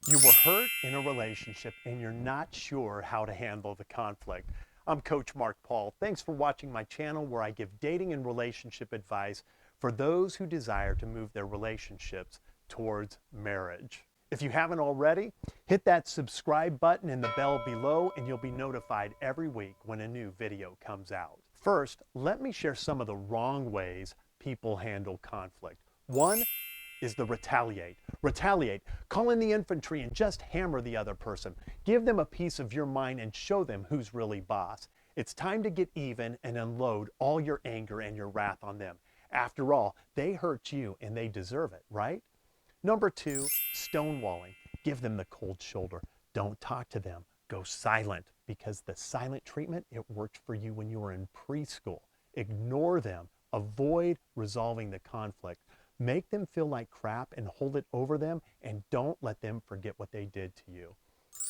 You were hurt in a relationship and you're not sure how to handle the conflict. I'm Coach Marc Paul. Thanks for watching my channel where I give dating and relationship advice for those who desire to move their relationships towards marriage. If you haven't already, hit that subscribe button and the bell below and you'll be notified every week when a new video comes out. First, let me share some of the wrong ways people handle conflict. One is the retaliate. Retaliate. Call in the infantry and just hammer the other person. Give them a piece of your mind and show them who's really boss. It's time to get even and unload all your anger and your wrath on them. After all, they hurt you and they deserve it, right? Number two, stonewalling. Give them the cold shoulder. Don't talk to them. Go silent, because the silent treatment, it worked for you when you were in preschool. Ignore them. Avoid resolving the conflict. Make them feel like crap and hold it over them, and don't let them forget what they did to you.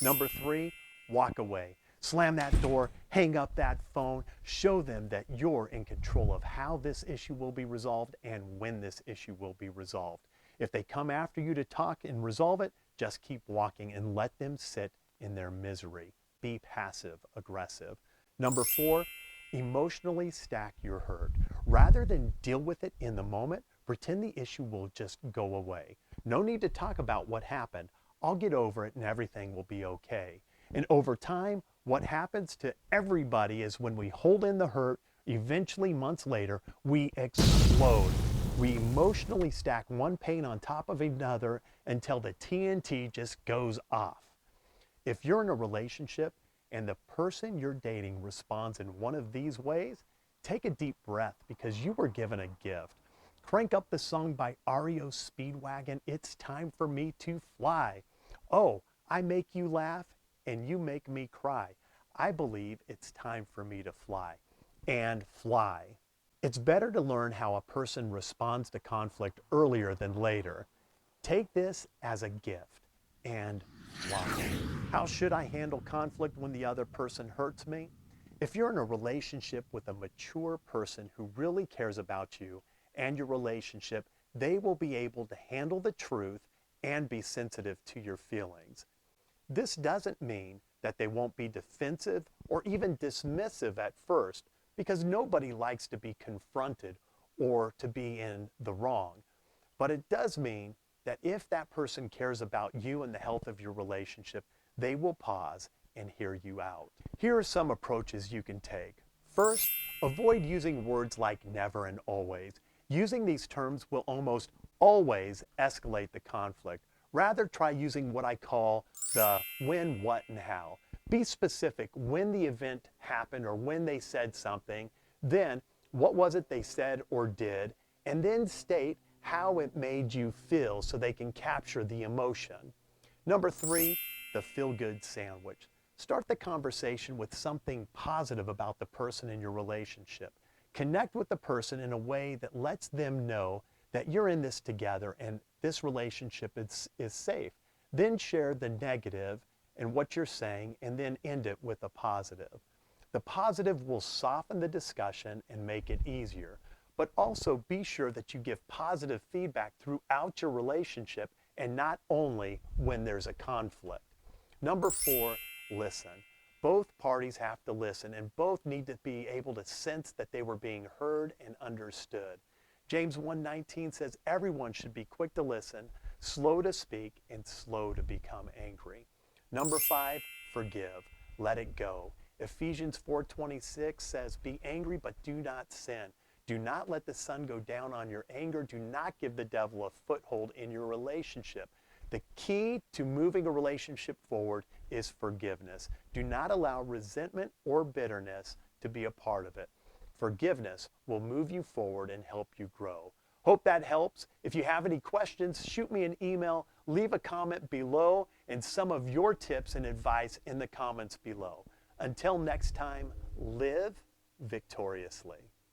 Number three, walk away. Slam that door, hang up that phone, show them that you're in control of how this issue will be resolved and when this issue will be resolved. If they come after you to talk and resolve it, just keep walking and let them sit in their misery. Be passive aggressive. Number four, emotionally stack your hurt. Rather than deal with it in the moment, pretend the issue will just go away. No need to talk about what happened. I'll get over it and everything will be okay. And over time, what happens to everybody is when we hold in the hurt, eventually months later, we explode. We emotionally stack one pain on top of another until the TNT just goes off. If you're in a relationship and the person you're dating responds in one of these ways, take a deep breath, because you were given a gift. Crank up the song by REO Speedwagon, It's Time for Me to Fly. Oh, I make you laugh and you make me cry. I believe it's time for me to fly. And fly. It's better to learn how a person responds to conflict earlier than later. Take this as a gift and fly. How should I handle conflict when the other person hurts me? If you're in a relationship with a mature person who really cares about you and your relationship, they will be able to handle the truth and be sensitive to your feelings. This doesn't mean that they won't be defensive or even dismissive at first, because nobody likes to be confronted or to be in the wrong. But it does mean that if that person cares about you and the health of your relationship, they will pause and hear you out. Here are some approaches you can take. First, avoid using words like never and always. Using these terms will almost always escalate the conflict. Rather, try using what I call the when, what, and how. Be specific when the event happened or when they said something, then what was it they said or did, and then state how it made you feel so they can capture the emotion. Number three, the feel-good sandwich. Start the conversation with something positive about the person in your relationship. Connect with the person in a way that lets them know that you're in this together and this relationship is safe. Then share the negative and what you're saying, and then end it with a positive. The positive will soften the discussion and make it easier. But also be sure that you give positive feedback throughout your relationship and not only when there's a conflict. Number four, listen. Both parties have to listen, and both need to be able to sense that they were being heard and understood. James 1:19 says everyone should be quick to listen, slow to speak, and slow to become angry. Number five, forgive. Let it go. Ephesians 4:26 says, be angry but do not sin. Do not let the sun go down on your anger. Do not give the devil a foothold in your relationship. The key to moving a relationship forward is forgiveness. Do not allow resentment or bitterness to be a part of it. Forgiveness will move you forward and help you grow. Hope that helps. If you have any questions, shoot me an email, leave a comment below, and some of your tips and advice in the comments below. Until next time, live victoriously.